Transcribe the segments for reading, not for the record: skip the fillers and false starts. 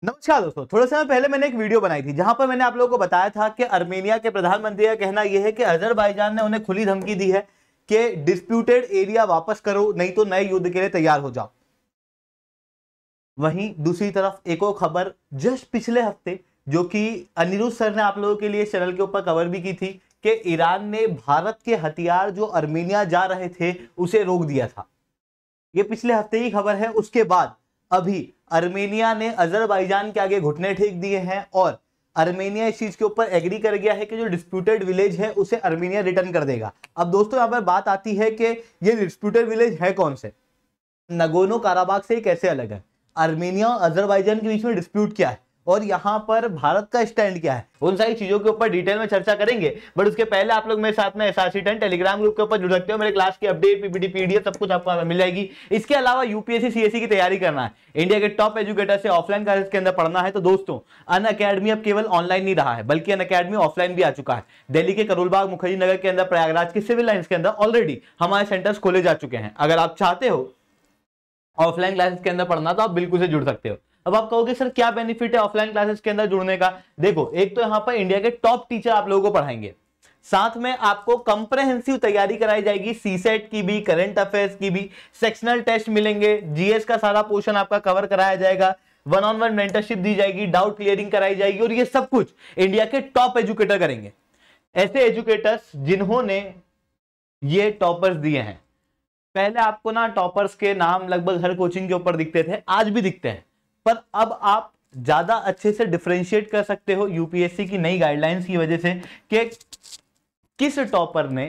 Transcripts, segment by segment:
नमस्कार दोस्तों, थोड़े समय पहले मैंने एक वीडियो बनाई थी जहां पर मैंने आप लोगों को बताया था कि अर्मेनिया के प्रधानमंत्री का कहना यह है कि अजरबैजान ने उन्हें खुली धमकी दी है कि डिस्प्यूटेड एरिया वापस करो, नहीं तो नए युद्ध के लिए तैयार हो जाओ। वहीं दूसरी तरफ एक और खबर जस्ट पिछले हफ्ते जो कि अनिरुद्ध सर ने आप लोगों के लिए चैनल के ऊपर कवर भी की थी कि ईरान ने भारत के हथियार जो अर्मेनिया जा रहे थे उसे रोक दिया था। ये पिछले हफ्ते की खबर है। उसके बाद अभी अर्मेनिया ने अजरबैजान के आगे घुटने टेक दिए हैं और अर्मेनिया इस चीज के ऊपर एग्री कर गया है कि जो डिस्प्यूटेड विलेज है उसे अर्मेनिया रिटर्न कर देगा। अब दोस्तों यहाँ पर बात आती है कि ये डिस्प्यूटेड विलेज है कौन से, नगोर्नो काराबाख से कैसे अलग है, अर्मेनिया और अजरबैजान के बीच में डिस्प्यूट क्या है और यहाँ पर भारत का स्टैंड क्या है, उन सारी चीजों के ऊपर डिटेल में चर्चा करेंगे। बट उसके पहले आप लोग मेरे साथ में SRC10 टेलीग्राम ग्रुप के ऊपर जुड़ सकते हो। मेरे क्लास की अपडेट, पीपीटी, पीडीएफ सब कुछ आपको मिल जाएगी। इसके अलावा यूपीएससी सीएससी की तैयारी करना है, इंडिया के टॉप एजुकेटर से ऑफलाइन क्लासेस के अंदर पढ़ना है तो दोस्तों अनअकैडमी अब केवल ऑनलाइन नहीं रहा है बल्कि अनअकैडमी ऑफलाइन भी आ चुका है। दिल्ली के करोलबाग, मुखर्जी नगर के अंदर, प्रयागराज के सिविल लाइन्स के अंदर ऑलरेडी हमारे सेंटर्स खोले जा चुके हैं। अगर आप चाहते हो ऑफलाइन क्लासेस के अंदर पढ़ना तो आप बिल्कुल से जुड़ सकते हो। अब आप कहोगे सर क्या बेनिफिट है ऑफलाइन क्लासेस के अंदर जुड़ने का। देखो, एक तो यहाँ पर इंडिया के टॉप टीचर आप लोगों को पढ़ाएंगे, साथ में आपको कंप्रेहेंसिव तैयारी कराई जाएगी, सीसेट की भी, करंट अफेयर्स की भी, सेक्शनल टेस्ट मिलेंगे, जीएस का सारा पोर्शन आपका कवर कराया जाएगा, वन ऑन वन मेंटरशिप दी जाएगी, डाउट क्लियरिंग कराई जाएगी और ये सब कुछ इंडिया के टॉप एजुकेटर करेंगे। ऐसे एजुकेटर्स जिन्होंने ये टॉपर्स दिए हैं। पहले आपको ना टॉपर्स के नाम लगभग हर कोचिंग के ऊपर दिखते थे, आज भी दिखते हैं, पर अब आप ज्यादा अच्छे से डिफरेंशिएट कर सकते हो यूपीएससी की नई गाइडलाइंस की वजह से कि किस टॉपर ने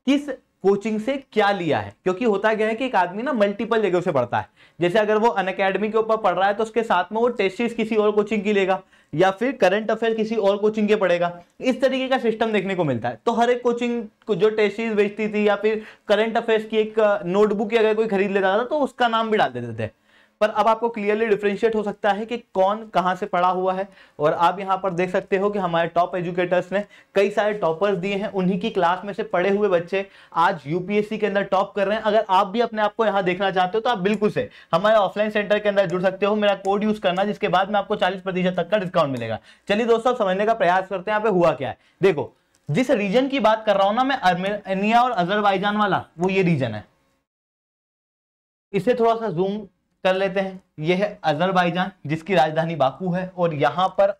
किस कोचिंग से क्या लिया है। क्योंकि होता क्या है कि एक आदमी ना मल्टीपल जगह से पढ़ता है। जैसे अगर वो अनअकैडमी के ऊपर पढ़ रहा है तो उसके साथ में वो टेस्ट सीरीज किसी और कोचिंग की लेगा या फिर करंट अफेयर किसी और कोचिंग के पढ़ेगा। इस तरीके का सिस्टम देखने को मिलता है। तो हर एक कोचिंग को जो टेस्ट सीरीज बेचती थी या फिर करंट अफेयर्स की एक नोटबुक अगर कोई खरीद लेता था तो उसका नाम भी डाल देते थे। पर अब आपको क्लियरली डिफरेंशिएट हो सकता है कि कौन कहां से पढ़ा हुआ है। और आप यहां पर देख सकते हो कि हमारे टॉप एजुकेटर्स ने कई सारे टॉपर्स दिए हैं, उन्हीं की क्लास में से पढ़े हुए बच्चे आज यूपीएससी के अंदर टॉप कर रहे हैं। अगर आप भी अपने आप को यहां देखना चाहते हो तो आप बिल्कुल से हमारे ऑफलाइन सेंटर के अंदर जुड़ सकते हो। मेरा कोड यूज करना, जिसके बाद में आपको 40% तक का डिस्काउंट मिलेगा। चलिए दोस्तों, समझने का प्रयास करते हैं यहाँ पे हुआ क्या है। देखो, जिस रीजन की बात कर रहा हूं ना मैं, अर्मेनिया और अजरबैजान वाला, वो ये रीजन है। इसे थोड़ा सा जूम कर लेते हैं। यह है अजरबैजान जिसकी राजधानी बाकू है और यहां पर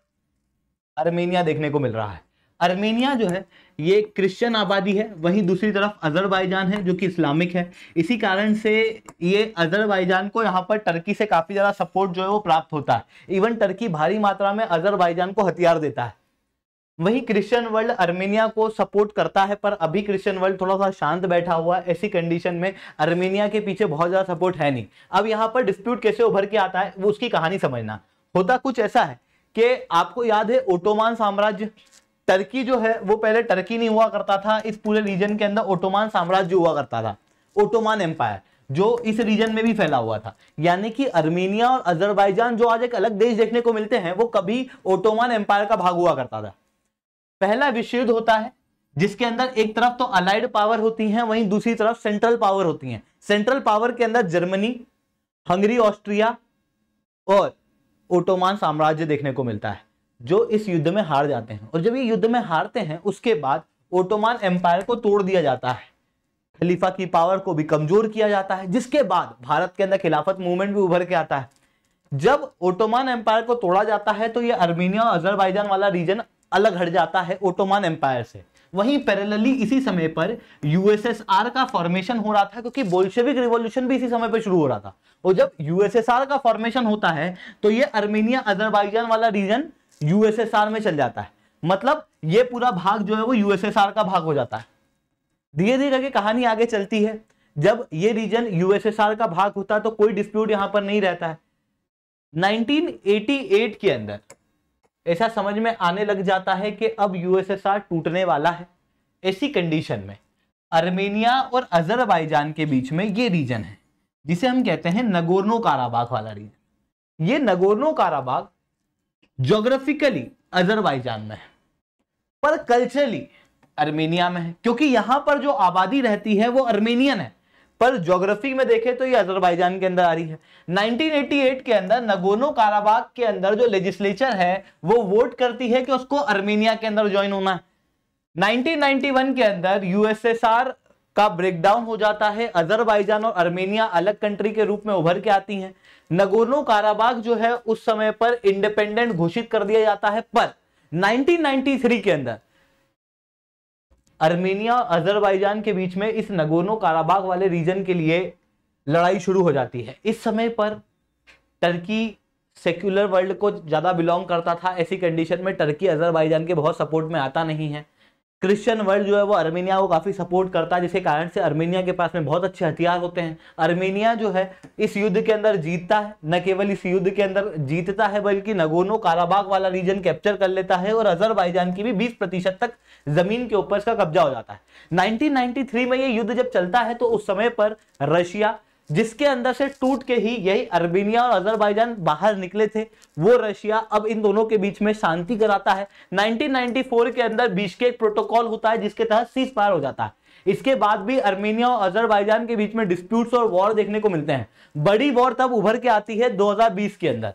अर्मेनिया देखने को मिल रहा है। अर्मेनिया जो है ये क्रिश्चियन आबादी है, वहीं दूसरी तरफ अजरबैजान है जो कि इस्लामिक है। इसी कारण से ये अजरबैजान को यहाँ पर टर्की से काफी ज्यादा सपोर्ट जो है वो प्राप्त होता है। इवन टर्की भारी मात्रा में अजरबैजान को हथियार देता है। वहीं क्रिश्चियन वर्ल्ड अर्मेनिया को सपोर्ट करता है, पर अभी क्रिश्चियन वर्ल्ड थोड़ा सा शांत बैठा हुआ है। ऐसी कंडीशन में अर्मेनिया के पीछे बहुत ज्यादा सपोर्ट है नहीं। अब यहाँ पर डिस्प्यूट कैसे उभर के आता है वो उसकी कहानी समझना। होता कुछ ऐसा है कि आपको याद है ओटोमान साम्राज्य, टर्की जो है वो पहले टर्की नहीं हुआ करता था, इस पूरे रीजन के अंदर ओटोमान साम्राज्य हुआ करता था, ओटोमान एम्पायर, जो इस रीजन में भी फैला हुआ था। यानी कि अर्मेनिया और अजरबैजान जो आज एक अलग देश देखने को मिलते हैं वो कभी ओटोमान एम्पायर का भाग हुआ करता था। पहला विश्व युद्ध होता है जिसके अंदर एक तरफ तो अलाइड पावर होती हैं, वहीं दूसरी तरफ सेंट्रल पावर होती हैं। सेंट्रल पावर के अंदर जर्मनी, हंगरी, ऑस्ट्रिया और ओटोमान साम्राज्य देखने को मिलता है, जो इस युद्ध में हार जाते हैं। और जब ये युद्ध में हारते हैं उसके बाद ओटोमान एम्पायर को तोड़ दिया जाता है, खलीफा की पावर को भी कमजोर किया जाता है, जिसके बाद भारत के अंदर खिलाफत मूवमेंट भी उभर के आता है। जब ओटोमान एम्पायर को तोड़ा जाता है तो ये अर्मेनिया और अजरबैजान वाला रीजन अलग हट जाता है ओटोमान एम्पायर से। वहीं पैरेलली इसी समय पर यूएसएसआर का फॉर्मेशन हो रहा था, क्योंकि बोल्शेविक रिवॉल्यूशन भी इसी समय पर शुरू हो रहा था। और जब यूएसएसआर का फॉर्मेशन होता है तो ये अर्मेनिया अजरबैजान वाला रीजन यूएसएसआर में चल जाता है। मतलब ये पूरा भाग जो है वो यूएसएसआर का भाग हो जाता है। धीरे धीरे करके कहानी आगे चलती है। जब ये रीजन यूएसएसआर का भाग होता है तो कोई डिस्प्यूट यहां पर नहीं रहता है। 1988 के अंदर ऐसा समझ में आने लग जाता है कि अब यूएसएसआर टूटने वाला है। ऐसी कंडीशन में अर्मेनिया और अजरबैजान के बीच में ये रीजन है जिसे हम कहते हैं नगोर्नो काराबाख वाला रीजन। ये नगोर्नो काराबाख ज्योग्राफिकली अजरबैजान में है पर कल्चरली अर्मेनिया में है, क्योंकि यहां पर जो आबादी रहती है वो अर्मेनियन है, पर ज्योग्राफी में देखें तो ये अजरबैजान के अंदर आ रही है। 1988 के अंदर नगोर्नो काराबाख के अंदर जो लेजिस्लेचर है वो वोट करती है कि उसको अर्मेनिया के अंदर ज्वाइन होना है। 1991 के अंदर यूएसएसआर का ब्रेकडाउन हो जाता है, अजरबैजान और अर्मेनिया अलग कंट्री के रूप में उभर के आती हैं। नगोर्नो काराबाख जो है उस समय पर इंडिपेंडेंट घोषित कर दिया जाता है, पर 1993 के अंदर अर्मेनिया और अजरबैजान के बीच में इस नगोर्नो काराबाख वाले रीजन के लिए लड़ाई शुरू हो जाती है। इस समय पर टर्की सेक्युलर वर्ल्ड को ज्यादा बिलोंग करता था, ऐसी कंडीशन में टर्की अजरबैजान के बहुत सपोर्ट में आता नहीं है। क्रिश्चियन वर्ल्ड जो है वो अर्मेनिया को काफी सपोर्ट करता है, जिसके कारण से अर्मेनिया के पास में बहुत अच्छे हथियार होते हैं। अर्मेनिया जो है इस युद्ध के अंदर जीतता है, न केवल इस युद्ध के अंदर जीतता है बल्कि नगोर्नो काराबाख वाला रीजन कैप्चर कर लेता है और अजरबैजान की भी 20% तक जमीन के ऊपर इसका कब्जा हो जाता है। 1993 में ये युद्ध जब चलता है तो उस समय पर रशिया, जिसके अंदर से टूट के ही यही अर्मेनिया और अजरबैजान बाहर निकले थे, वो रशिया अब इन दोनों के बीच में शांति कराता है। 1994 के अंदर बिश्केक प्रोटोकॉल होता है जिसके तहत सीज फायर हो जाता है। इसके बाद भी अर्मेनिया और अजरबैजान के बीच में डिस्प्यूट्स और वॉर देखने को मिलते हैं। बड़ी वॉर तब उभर के आती है 2020 के अंदर।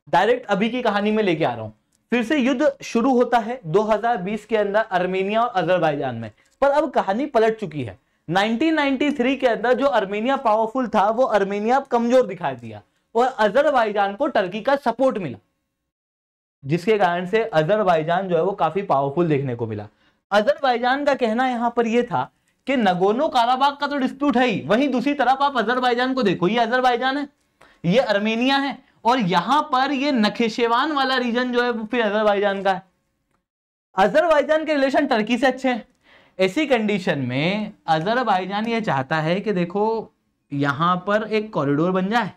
डायरेक्ट अभी की कहानी में लेके आ रहा हूं। फिर से युद्ध शुरू होता है 2020 के अंदर अर्मेनिया और अजरबैजान में, पर अब कहानी पलट चुकी है। 1993 के अंदर जो अर्मेनिया पावरफुल था वो अर्मेनिया कमजोर दिखाई दिया और अजरबैजान को टर्की का सपोर्ट मिला, जिसके कारण से अजरबैजान जो है वो काफी पावरफुल देखने को मिला। अजरबैजान का कहना यहां पर यह था कि नगोर्नो काराबाख का तो डिस्प्यूट है ही, वहीं दूसरी तरफ आप अजरबैजान को देखो, ये अजरबैजान है, ये अर्मेनिया है और यहां पर ये नखेशेवान वाला रीजन जो है वो फिर अजरबैजान का है। अजरबैजान के रिलेशन टर्की से अच्छे हैं। ऐसी कंडीशन में अजरबैजान ये चाहता है कि देखो यहां पर एक कॉरिडोर बन जाए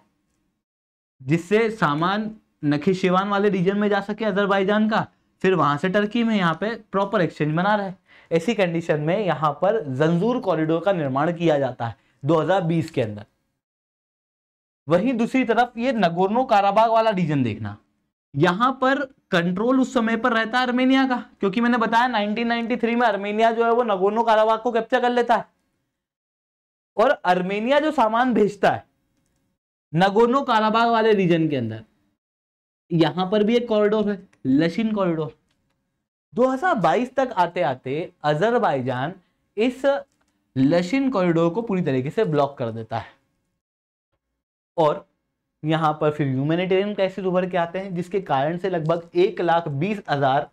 जिससे सामान नखीशेवान वाले रीजन में जा सके अजरबैजान का, फिर वहां से टर्की में यहाँ पे प्रॉपर एक्सचेंज बना रहे। ऐसी कंडीशन में यहां पर जंजूर कॉरिडोर का निर्माण किया जाता है 2020 के अंदर। वहीं दूसरी तरफ ये नगोर्नो काराबाख वाला रीजन देखना, यहां पर कंट्रोल उस समय पर रहता है अर्मेनिया का, क्योंकि मैंने बताया 1993 में अर्मेनिया जो है वो नगोर्नो काराबाख को कैप्चर कर लेता है और अर्मेनिया जो सामान भेजता है नगोर्नो काराबाख वाले रीजन के अंदर, यहां पर भी एक कॉरिडोर है, लशिन कॉरिडोर। 2022 तक आते आते अजरबैजान इस लशिन कॉरिडोर को पूरी तरीके से ब्लॉक कर देता है और यहां पर फिर ह्यूमैनिटेरियन क्राइसिस उभर के आते हैं, जिसके कारण से लगभग 1,20,000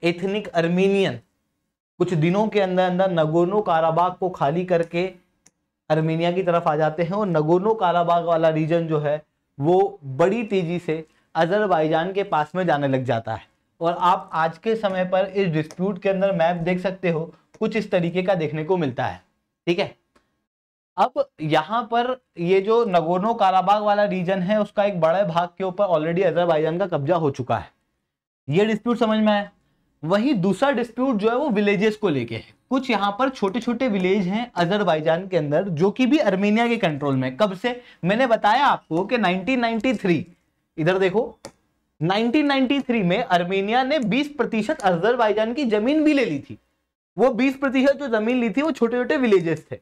एथनिक अर्मेनियन कुछ दिनों के अंदर अंदर नगोर्नो काराबाख को खाली करके अर्मेनिया की तरफ आ जाते हैं और नगोर्नो काराबाख वाला रीजन जो है वो बड़ी तेजी से अजरबैजान के पास में जाने लग जाता है। और आप आज के समय पर इस डिस्प्यूट के अंदर मैप देख सकते हो, कुछ इस तरीके का देखने को मिलता है। ठीक है, अब यहां पर ये जो नगोर्नो काराबाख वाला रीजन है उसका एक बड़े भाग के ऊपर ऑलरेडी अजरबैजान का कब्जा हो चुका है, ये डिस्प्यूट समझ में आया। वही दूसरा डिस्प्यूट जो है वो विलेजेस को लेके है। कुछ यहाँ पर छोटे छोटे विलेज हैं अजरबैजान के अंदर जो कि भी अर्मेनिया के कंट्रोल में। कब से? मैंने बताया आपको कि 1993, इधर देखो 1993 में अर्मेनिया ने 20% अजरबैजान की जमीन भी ले ली थी। वो 20% जो जमीन ली थी वो छोटे छोटे विलेजेस थे।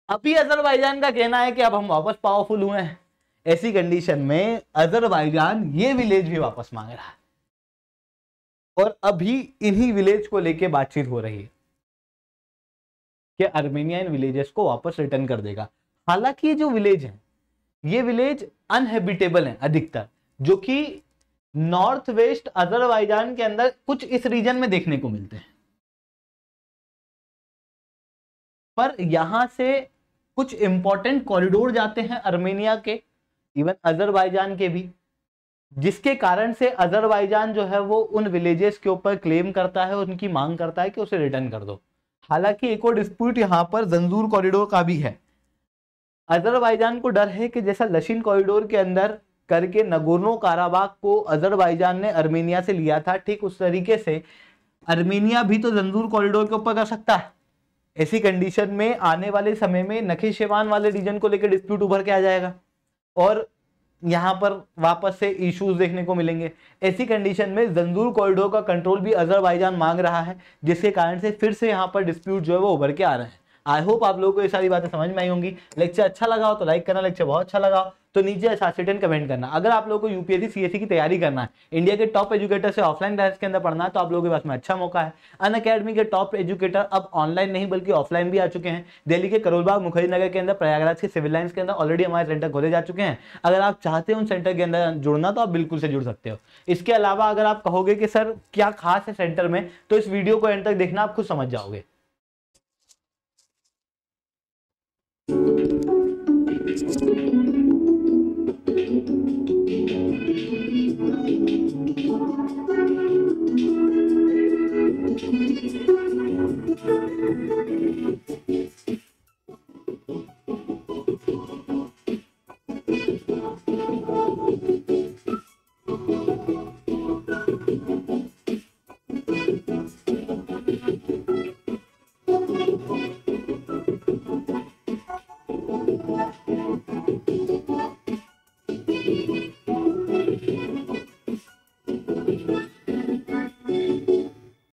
अभी अजरबैजान का कहना है कि अब हम वापस पावरफुल हुए हैं। ऐसी कंडीशन में अजरबैजान ये विलेज भी वापस मांग रहा है और अभी इन्हीं विलेज को लेके बातचीत हो रही है कि अर्मेनिया इन विलेजेस को वापस रिटर्न कर देगा। हालांकि ये जो विलेज है ये विलेज अनहेबिटेबल है अधिकतर, जो कि नॉर्थ वेस्ट अजरबैजान के अंदर कुछ इस रीजन में देखने को मिलते हैं। पर यहां से कुछ इंपॉर्टेंट कॉरिडोर जाते हैं अर्मेनिया के, इवन अजरबैजान के भी, जिसके कारण से अजरबैजान जो है वो उन विलेजेस के ऊपर क्लेम करता है, उनकी मांग करता है कि उसे रिटर्न कर दो। हालांकि एक और डिस्प्यूट यहां पर जंजूर कॉरिडोर का भी है। अजरबैजान को डर है कि जैसा लशिन कॉरिडोर के अंदर करके नगोर्नो काराबाख को अजरबैजान ने अर्मेनिया से लिया था, ठीक उस तरीके से अर्मेनिया भी तो जंजूर कॉरिडोर के ऊपर कर सकता है। ऐसी कंडीशन में आने वाले समय में नखीशेवान वाले रीजन को लेकर डिस्प्यूट उभर के आ जाएगा और यहां पर वापस से इश्यूज देखने को मिलेंगे। ऐसी कंडीशन में जंजूर कॉरिडोर का कंट्रोल भी अजरबैजान मांग रहा है, जिसके कारण से फिर से यहां पर डिस्प्यूट जो है वो उभर के आ रहे हैं। आई होप आप लोगों को ये सारी बातें समझ में आई होंगी। लेक्चर अच्छा लगा हो तो लाइक करना, लेक्चर बहुत अच्छा लगा हो तो नीचे सासिटेन कमेंट करना। अगर आप लोगों को यूपीएससी सीएससी की तैयारी करना है, इंडिया के टॉप एजुकेटर से ऑफलाइन क्लास के अंदर पढ़ना है, तो आप लोगों के पास में अच्छा मौका है। अनअकैडमी के टॉप एजुकेटर अब ऑनलाइन नहीं बल्कि ऑफलाइन भी आ चुके हैं। दिल्ली के करोलबाग मुखर्जी नगर के अंदर, प्रयागराज के सिविल लाइंस के अंदर ऑलरेडी हमारे सेंटर खोले जा चुके हैं। अगर आप चाहते हैं उन सेंटर के अंदर जुड़ना तो आप बिल्कुल से जुड़ सकते हो। इसके अलावा अगर आप कहोगे कि सर क्या खास है सेंटर में, तो इस वीडियो को एंड तक देखना, आप खुद समझ जाओगे।